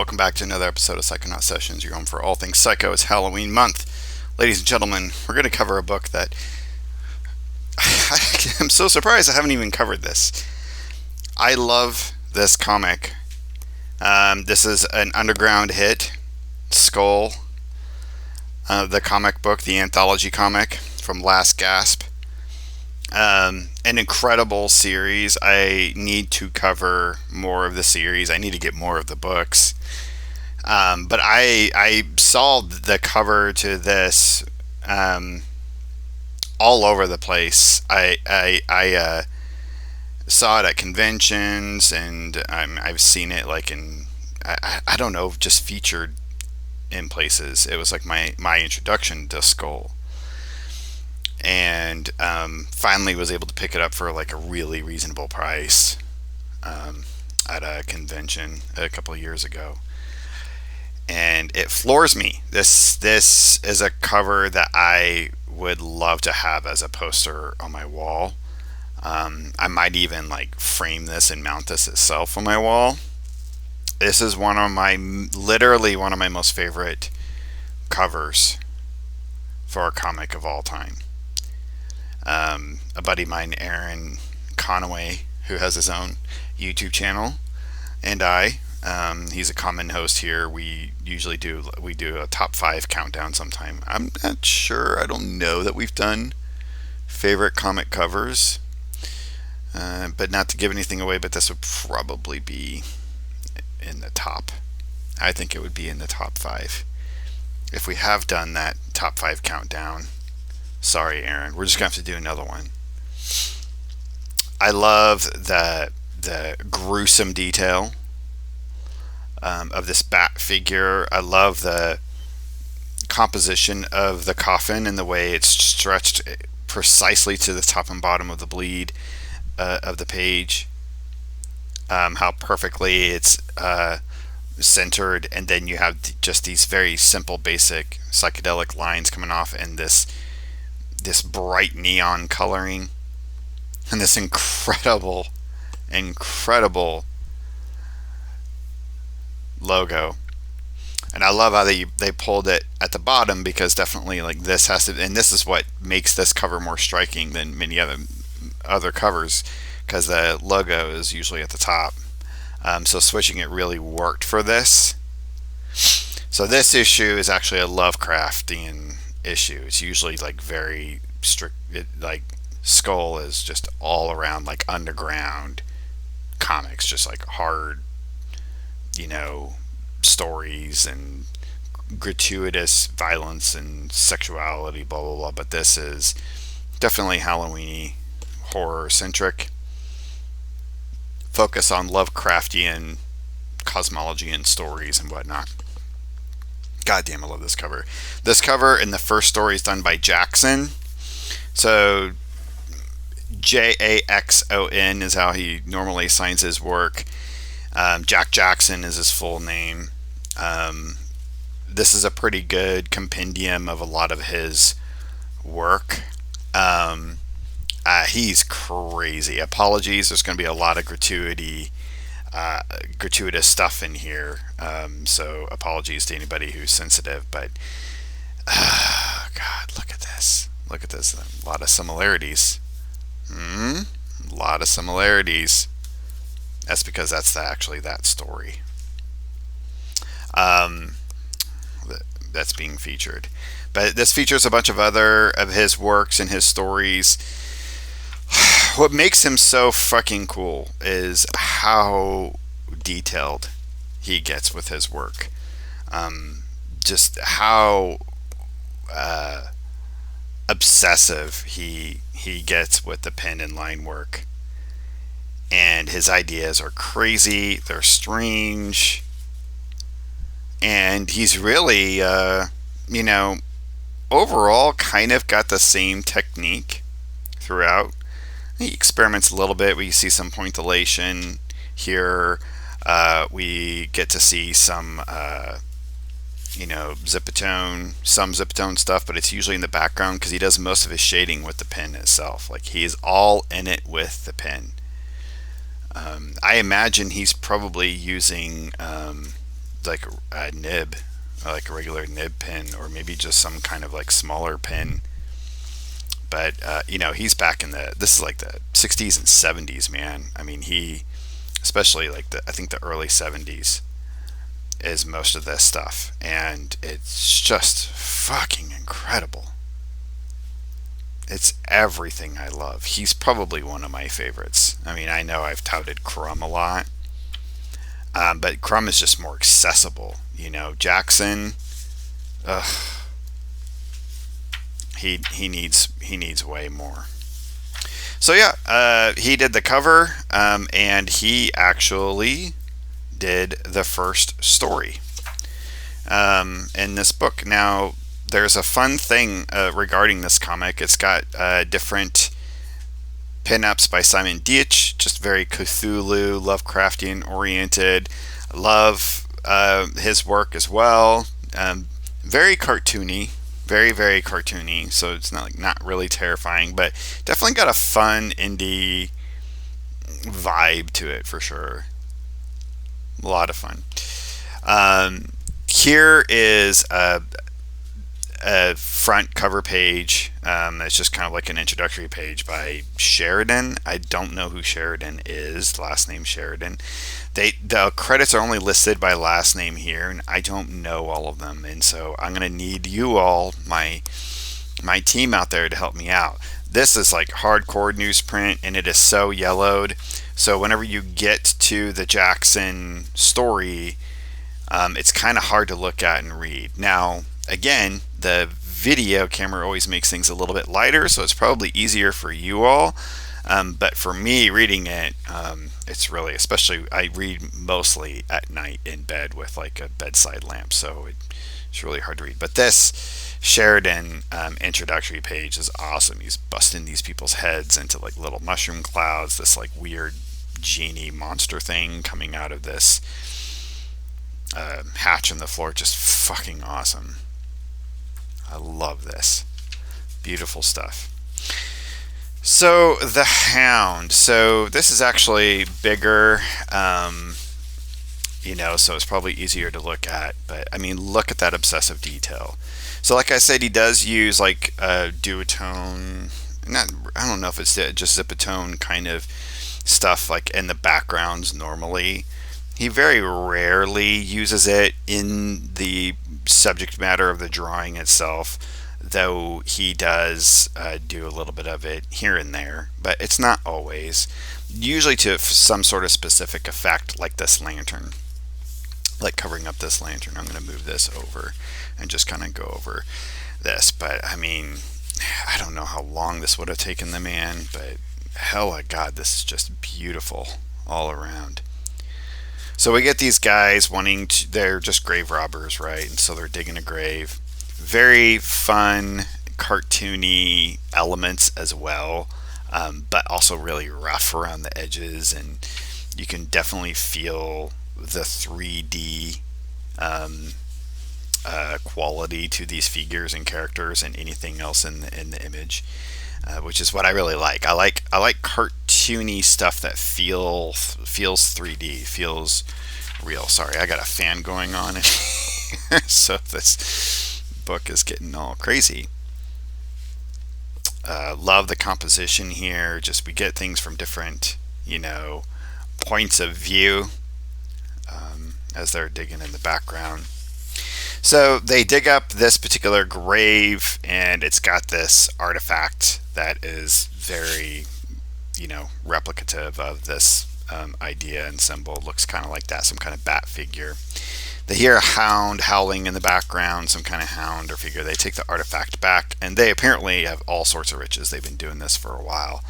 welcome back to another episode of Psychonaut Sessions. You're home for all things psycho. It's Halloween month. Ladies and gentlemen, we're going to cover a book that I'm so surprised I haven't even covered this. I love this comic. This is an underground hit, Skull, the comic book, the anthology comic from Last Gasp. An incredible series. I need to cover more of the series. I need to get more of the books. But I saw the cover to this all over the place. I saw it at conventions, and I've seen it like in I don't know, just featured in places. It was like my introduction to Skull. And finally was able to pick it up for like a really reasonable price at a convention a couple of years ago, and it floors me. This is a cover that I would love to have as a poster on my wall. I might even like frame this and mount this itself on my wall. This is literally one of my most favorite covers for a comic of all time. A buddy of mine, Aaron Conaway, who has his own YouTube channel, and he's a common host here. We do a top 5 countdown sometime. I'm not sure. I don't know that we've done favorite comic covers, but not to give anything away, but this would probably be in the top. I think it would be in the top 5 if we have done that top 5 countdown. Sorry, Aaron. We're just going to have to do another one. I love the gruesome detail of this bat figure. I love the composition of the coffin and the way it's stretched precisely to the top and bottom of the bleed of the page. How perfectly it's centered, and then you have just these very simple, basic psychedelic lines coming off, and this bright neon coloring, and this incredible logo. And I love how they pulled it at the bottom, because definitely like this has to, and this is what makes this cover more striking than many other covers, because the logo is usually at the top. So switching it really worked for this. So this issue is actually a Lovecraftian issue. It's usually like very strict. Like Skull is just all around like underground comics, just like hard, stories and gratuitous violence and sexuality, blah blah blah. But this is definitely Halloweeny, horror centric. Focus on Lovecraftian cosmology and stories and whatnot. God damn, I love this cover. This cover in the first story is done by Jackson. So Jaxon is how he normally signs his work. Jack Jackson is his full name. This is a pretty good compendium of a lot of his work. He's crazy. Apologies, there's going to be a lot of gratuitous stuff in here, so apologies to anybody who's sensitive, but God, look at this, a lot of similarities. A lot of similarities. That's because that's actually that story that's being featured, but this features a bunch of other of his works and his stories. What makes him so fucking cool is how detailed he gets with his work. Just how obsessive he gets with the pen and line work. And his ideas are crazy, they're strange, and he's really, overall kind of got the same technique throughout. He experiments a little bit. We see some pointillation here. We get to see some, some zipatone stuff, but it's usually in the background because he does most of his shading with the pen itself. Like, he is all in it with the pen. I imagine he's probably using like a nib, like a regular nib pen, or maybe just some kind of like smaller pen. But he's back in this is like the 60s and 70s, man. I mean, especially like I think the early 70s is most of this stuff, and it's just fucking incredible. It's everything I love. He's probably one of my favorites. I mean, I know I've touted Crumb a lot, but Crumb is just more accessible. Jackson, ugh, he needs way more. So yeah, he did the cover, and he actually did the first story in this book. Now, there's a fun thing regarding this comic. It's got different pinups by Simon Dietsch, just very Cthulhu, Lovecraftian oriented. Love his work as well. Very cartoony, very, very cartoony. So it's not really terrifying, but definitely got a fun indie vibe to it for sure. A lot of fun. Here is a front cover page. It's just kind of like an introductory page by Sheridan. I don't know who Sheridan is. Last name Sheridan. The credits are only listed by last name here, and I don't know all of them. And so I'm gonna need you all, my team out there, to help me out. This is like hardcore newsprint, and it is so yellowed. So whenever you get to the Jackson story, it's kind of hard to look at and read. Now, again, the video camera always makes things a little bit lighter, so it's probably easier for you all. But for me, reading it, it's really, especially, I read mostly at night in bed with like a bedside lamp, so it's really hard to read. But this Sheridan introductory page is awesome. He's busting these people's heads into like little mushroom clouds, this like weird genie monster thing coming out of this hatch in the floor. Just fucking awesome. I love this. Beautiful stuff. So the Hound. So this is actually bigger, so it's probably easier to look at. But I mean, look at that obsessive detail. So like I said, he does use like a duotone. I don't know if it's just zipatone kind of stuff like in the backgrounds normally. He very rarely uses it in the subject matter of the drawing itself, though he does do a little bit of it here and there, but it's not always. Usually to some sort of specific effect, like this lantern, like covering up this lantern. I'm going to move this over and just kind of go over this, but I mean, I don't know how long this would have taken the man, but hell, God, this is just beautiful all around. So we get these guys they're just grave robbers, right? And so they're digging a grave. Very fun, cartoony elements as well, but also really rough around the edges, and you can definitely feel the 3D quality to these figures and characters and anything else in the image. Which is what I really like. I like cartoony stuff that feels 3D, feels real. Sorry, I got a fan going on, so this book is getting all crazy. Love the composition here. Just we get things from different, points of view as they're digging in the background. So they dig up this particular grave, and it's got this artifact that is very, replicative of this idea and symbol. It looks kind of like that, some kind of bat figure. They hear a hound howling in the background, some kind of hound or figure. They take the artifact back, and they apparently have all sorts of riches. They've been doing this for a while.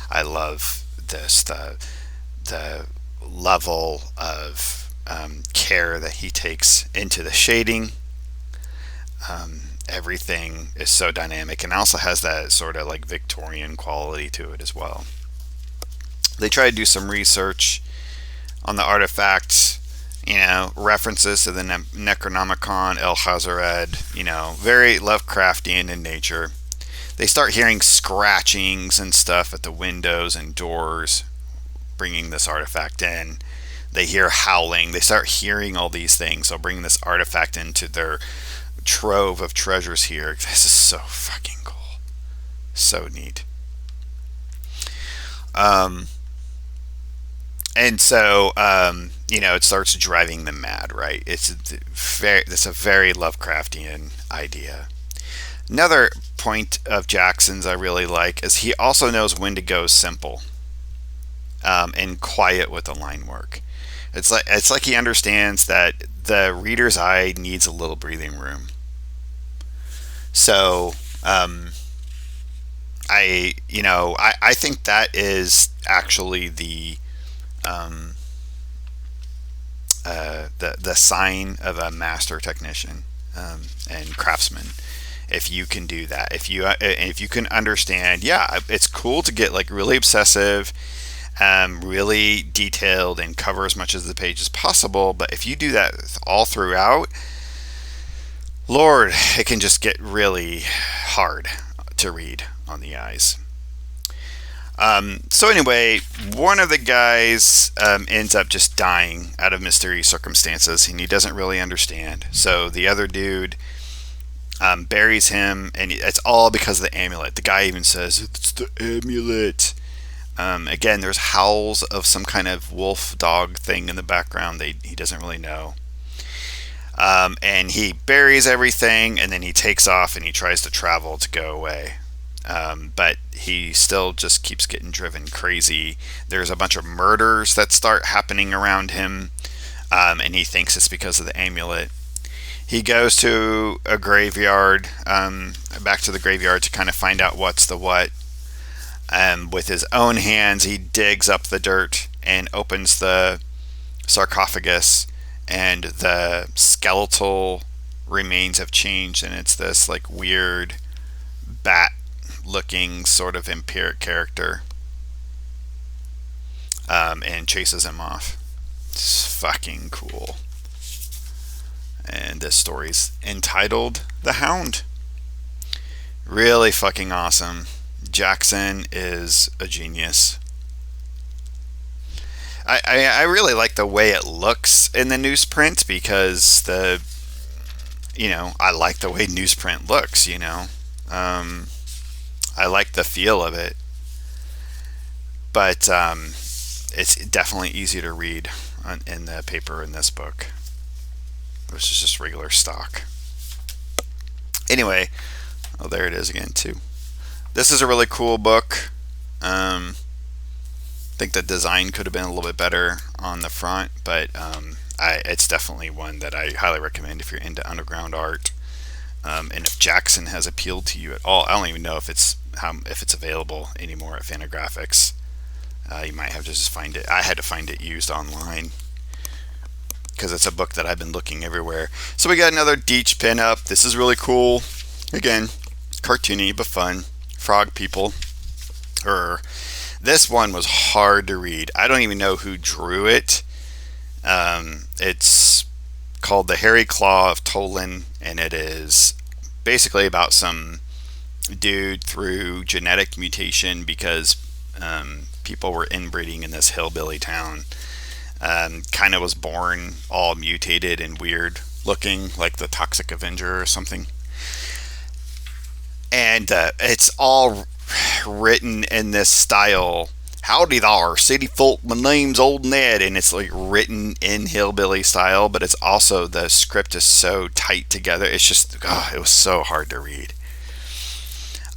I love this, the level of care that he takes into the shading. Everything is so dynamic, and also has that sort of like Victorian quality to it as well. They try to do some research on the artifact, references to the Necronomicon, El Hazared, very Lovecraftian in nature. They start hearing scratchings and stuff at the windows and doors, bringing this artifact in. They hear howling. They start hearing all these things. They'll bring this artifact into their trove of treasures here. This is so fucking cool. So neat. And so, it starts driving them mad, right? It's a very Lovecraftian idea. Another point of Jackson's I really like is he also knows when to go simple, and quiet with the line work. It's like he understands that the reader's eye needs a little breathing room. So, I think that is actually um, the sign of a master technician, and craftsman. If you can do that, if you can understand, yeah, it's cool to get like really obsessive, really detailed, and cover as much of the page as possible. But if you do that all throughout, Lord, it can just get really hard to read on the eyes. So anyway, one of the guys ends up just dying out of mysterious circumstances, and he doesn't really understand. So the other dude buries him, and it's all because of the amulet. The guy even says, "It's the amulet." Again, there's howls of some kind of wolf dog thing in the background. He doesn't really know. And he buries everything, and then he takes off and he tries to travel to go away. But he still just keeps getting driven crazy. There's a bunch of murders that start happening around him, and he thinks it's because of the amulet. He goes to a graveyard, back to the graveyard to kind of find out what's the what. With his own hands, he digs up the dirt and opens the sarcophagus, and the skeletal remains have changed, and it's this like weird bat looking sort of empiric character, and chases him off. It's fucking cool. And this story's entitled The Hound. Really fucking awesome. Jackson is a genius. I really like the way it looks in the newsprint, because I like the way newsprint looks, I like the feel of it. But it's definitely easy to read in the paper in this book. This is just regular stock. Anyway, there it is again too. This is a really cool book. I think the design could have been a little bit better on the front, but it's definitely one that I highly recommend if you're into underground art. And if Jackson has appealed to you at all, I don't even know if it's available anymore at Fantagraphics. You might have to just find it. I had to find it used online, because it's a book that I've been looking everywhere. So we got another Deitch pinup. This is really cool. Again, cartoony but fun. Frog people. This one was hard to read. I don't even know who drew it. It's called The Hairy Claw of Tolan, and it is basically about some dude through genetic mutation, because people were inbreeding in this hillbilly town. Kind of was born all mutated and weird looking, like the Toxic Avenger or something. And it's all written in this style. Howdy thar, city folk, my name's Old Ned. And it's like written in hillbilly style, but it's also, the script is so tight together. It's just, it was so hard to read.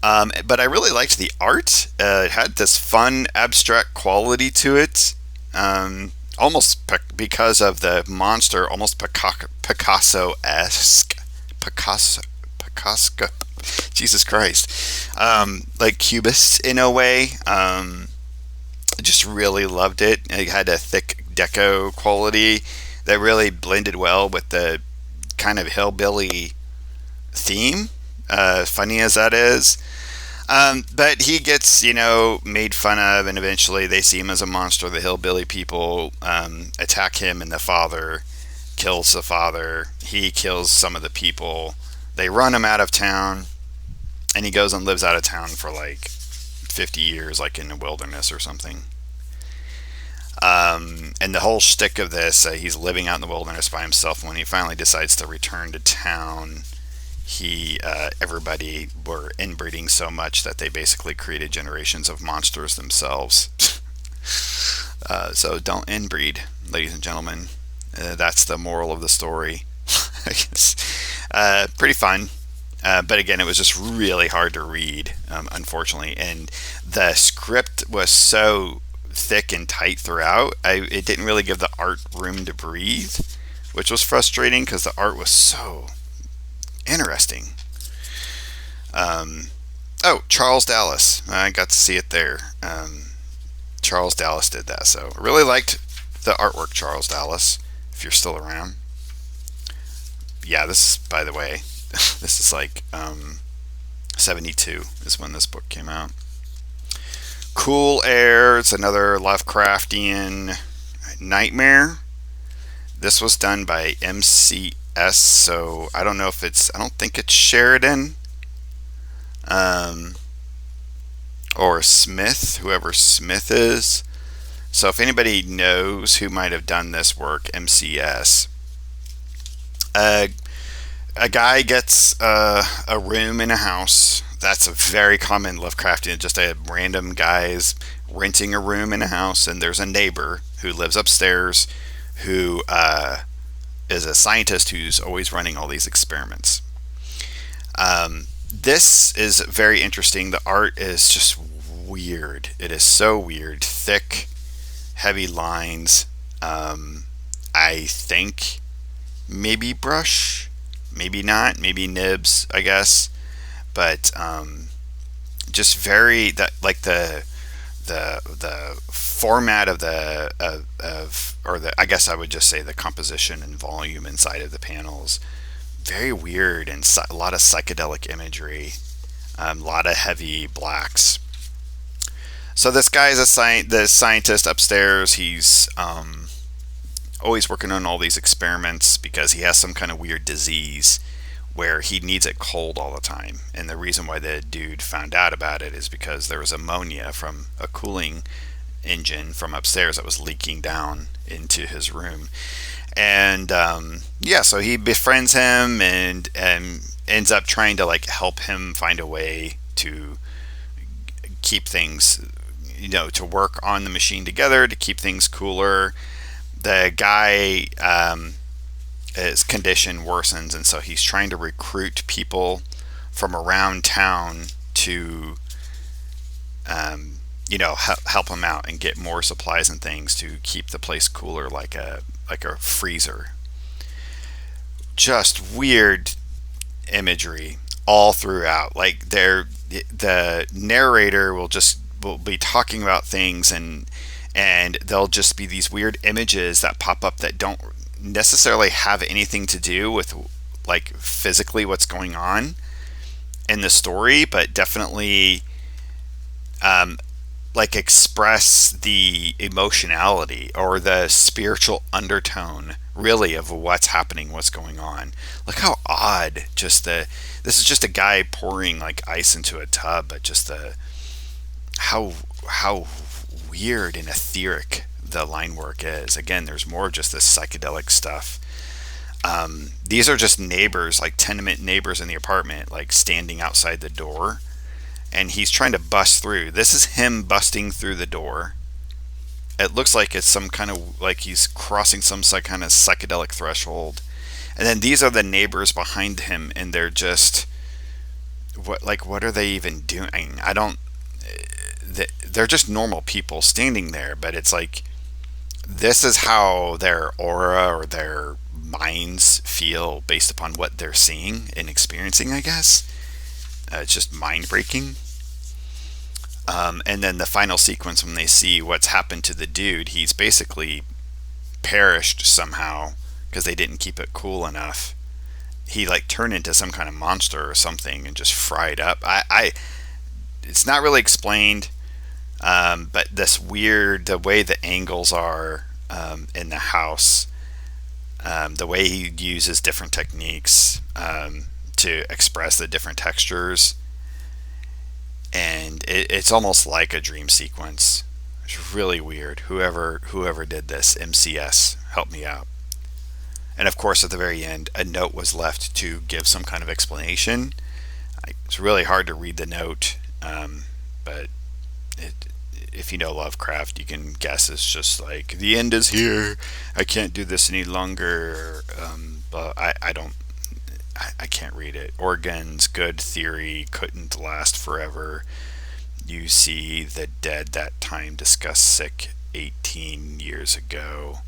But I really liked the art. It had this fun, abstract quality to it. Almost because of the monster, almost Picasso-esque. Picasso. Jesus Christ. Like Cubist in a way. Just really loved it. It had a thick deco quality that really blended well with the kind of hillbilly theme. Funny as that is. But he gets, made fun of, and eventually they see him as a monster. The hillbilly people attack him, and the father kills the father. He kills some of the people. They run him out of town, and he goes and lives out of town for like 50 years, like in the wilderness or something. And the whole shtick of this, he's living out in the wilderness by himself. When he finally decides to return to town, everybody were inbreeding so much that they basically created generations of monsters themselves. So don't inbreed, ladies and gentlemen. That's the moral of the story. I guess. Pretty fun. But again, it was just really hard to read, unfortunately. And the script was so thick and tight throughout, it didn't really give the art room to breathe, which was frustrating because the art was so interesting. Oh, Charles Dallas. I got to see it there. Charles Dallas did that, so I really liked the artwork, Charles Dallas, if you're still around. Yeah, this is, by the way, this is like 72 is when this book came out. Cool Air, it's another Lovecraftian nightmare. This was done by MCS, so I don't know if I don't think it's Sheridan. Or Smith, whoever Smith is. So if anybody knows who might have done this work, MCS. A guy gets a room in a house. That's a very common Lovecraftian. Just a random guys renting a room in a house, and there's a neighbor who lives upstairs who is a scientist who's always running all these experiments. This is very interesting. The art is just weird. It is so weird. Thick, heavy lines. I think maybe brush, maybe not, maybe nibs, I guess. But just very that like the format of or the I guess I would just say the composition and volume inside of the panels, very weird, and a lot of psychedelic imagery, a lot of heavy blacks. So this guy is the scientist upstairs. He's always working on all these experiments because he has some kind of weird disease where he needs it cold all the time. And the reason why the dude found out about it is because there was ammonia from a cooling engine from upstairs that was leaking down into his room. And yeah, so he befriends him and ends up trying to like help him find a way to keep things, to work on the machine together to keep things cooler. The guy, his condition worsens, and so he's trying to recruit people from around town to help him out and get more supplies and things to keep the place cooler, like a freezer. Just weird imagery all throughout. Like the narrator will be talking about things, and there'll just be these weird images that pop up that don't necessarily have anything to do with like physically what's going on in the story, but definitely like express the emotionality or the spiritual undertone really of what's happening, what's going on. Look how odd this is just a guy pouring like ice into a tub, but just how weird and etheric the line work is. Again, there's more of just this psychedelic stuff. These are just neighbors, like tenement neighbors in the apartment, like standing outside the door, and he's trying to bust through. This is him busting through the door. It looks like it's some kind of like he's crossing some kind of psychedelic threshold. And then these are the neighbors behind him, and they're just what are they even doing? They're just normal people standing there, but it's like this is how their aura or their minds feel based upon what they're seeing and experiencing, I guess. It's just mind breaking. And then the final sequence, when they see what's happened to the dude, he's basically perished somehow because they didn't keep it cool enough. He like turned into some kind of monster or something and just fried up. It's not really explained, but the way the angles are in the house, the way he uses different techniques to express the different textures, and it's almost like a dream sequence. It's really weird. Whoever did this, MCS, help me out. And of course, at the very end, a note was left to give some kind of explanation. It's really hard to read the note, but it, if you know Lovecraft, you can guess it's just like, the end is here. I can't do this any longer. But I don't. I can't read it. Organs, good theory, couldn't last forever. You see the dead that time discussed sick 18 years ago.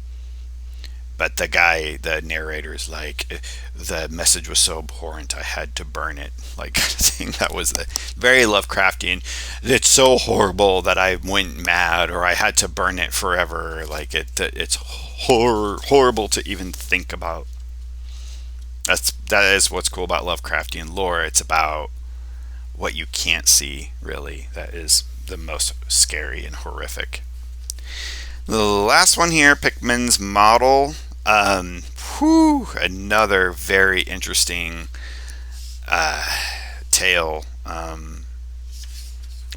But the narrator is like, the message was so abhorrent, I had to burn it. Like, thing that was the very Lovecraftian. It's so horrible that I went mad, or I had to burn it forever. Like, it's horrible to even think about. That is what's cool about Lovecraftian lore. It's about what you can't see, really. That is the most scary and horrific. The last one here, Pickman's Model. Another very interesting tale,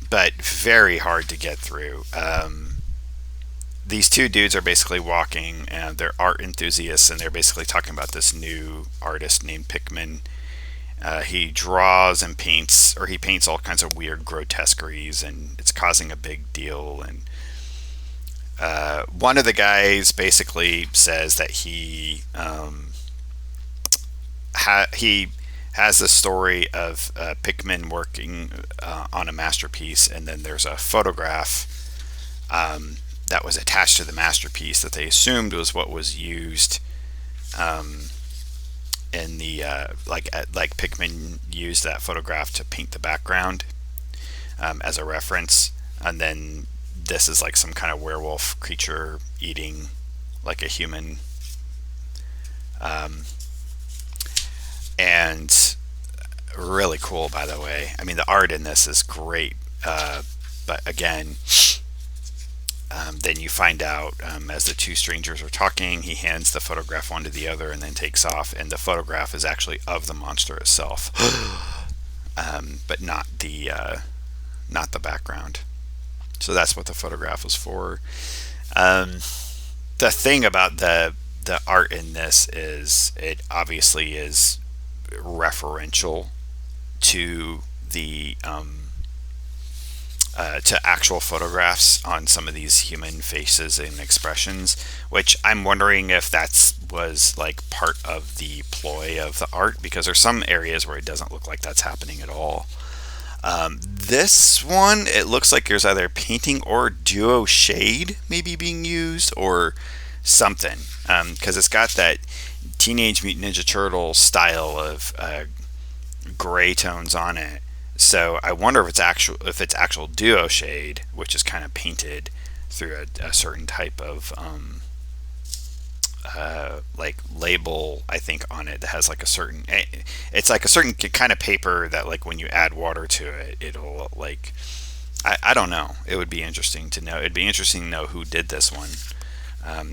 but very hard to get through. These two dudes are basically walking, and they're art enthusiasts, and they're basically talking about this new artist named Pickman. He draws and paints, or he paints all kinds of weird grotesqueries, and it's causing a big deal. And one of the guys basically says that he has the story of Pickman working on a masterpiece, and then there's a photograph that was attached to the masterpiece that they assumed was what was used in the like Pickman used that photograph to paint the background as a reference, and then this is like some kind of werewolf creature eating like a human, and really cool, by the way. I mean, the art in this is great, but again, then you find out as the two strangers are talking, he hands the photograph one to the other and then takes off, and the photograph is actually of the monster itself, but not the background. So that's what the photograph was for. The thing about the art in this is it obviously is referential to the to actual photographs on some of these human faces and expressions, which I'm wondering if was like part of the ploy of the art, because there's some areas where it doesn't look like that's happening at all. This one, it looks like there's either painting or duo shade maybe being used or something, because it's got that Teenage Mutant Ninja Turtle style of gray tones on it. So I wonder if it's actual duo shade, which is kind of painted through a certain type of like label, I think, on it that has like a certain. It's like a certain kind of paper that, like, when you add water to it, it'll like. I don't know. It would be interesting to know. It'd be interesting to know who did this one,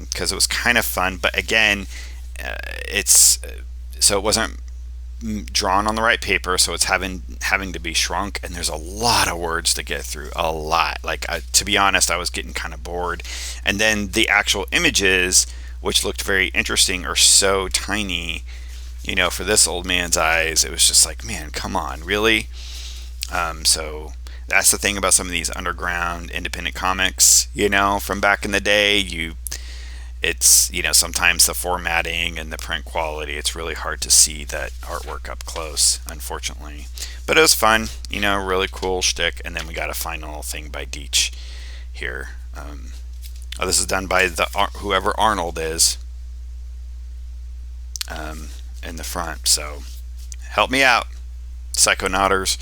because it was kind of fun. But again, so it wasn't drawn on the right paper, so it's having to be shrunk, and there's a lot of words to get through, a lot. Like, to be honest, I was getting kind of bored. And then the actual images, which looked very interesting, are so tiny, for this old man's eyes. It was just like, man, come on, really? So that's the thing about some of these underground independent comics, from back in the day. It's, sometimes the formatting and the print quality, it's really hard to see that artwork up close, unfortunately. But it was fun, really cool shtick. And then we got a final thing by Deitch here. This is done by whoever Arnold is in the front. So help me out, Psychonauters.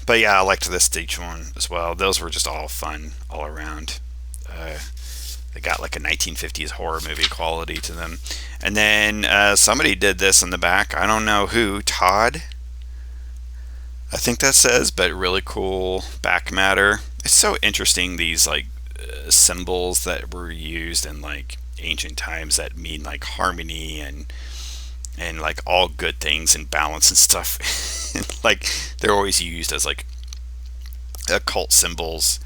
But yeah, I liked this Deitch one as well. Those were just all fun all around. They got like a 1950s horror movie quality to them. And then somebody did this in the back. I don't know who. Todd, I think that says, but really cool back matter. It's so interesting, these like symbols that were used in like ancient times that mean like harmony and like all good things and balance and stuff. Like, they're always used as like occult symbols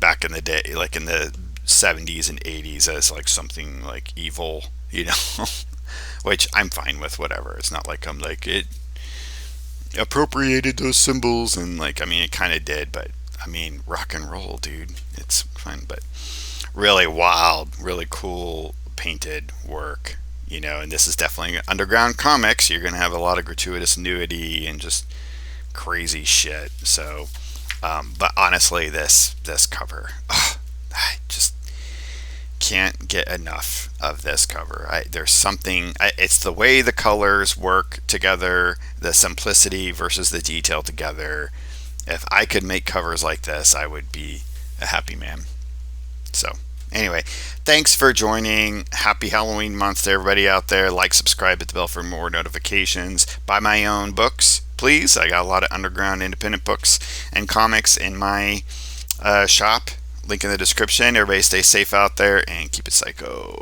back in the day, like in the 70s and 80s, as like something like evil, you know, which I'm fine with, whatever. It's not like I'm like it appropriated those symbols, and like, I mean, it kind of did, but I mean, rock and roll, dude, it's fine. But really wild, really cool painted work, you know. And this is definitely underground comics. You're gonna have a lot of gratuitous nudity and just crazy shit. So, but honestly, this cover, I just can't get enough of this cover. There's something. It's the way the colors work together, the simplicity versus the detail together. If I could make covers like this, I would be a happy man. So, anyway, thanks for joining. Happy Halloween month to everybody out there. Like, subscribe, hit the bell for more notifications. Buy my own books, please. I got a lot of underground independent books and comics in my shop. Link in the description. Everybody stay safe out there and keep it psycho.